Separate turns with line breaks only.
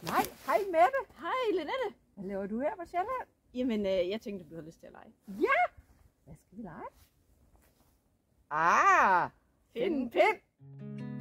Nej, hej Mette.
Hej Lenette.
Hvad laver du her på Sjælland?
Jamen, jeg tænkte, du havde lyst til at lege.
Ja! Hvad skal vi lege? Ah! Find en pind!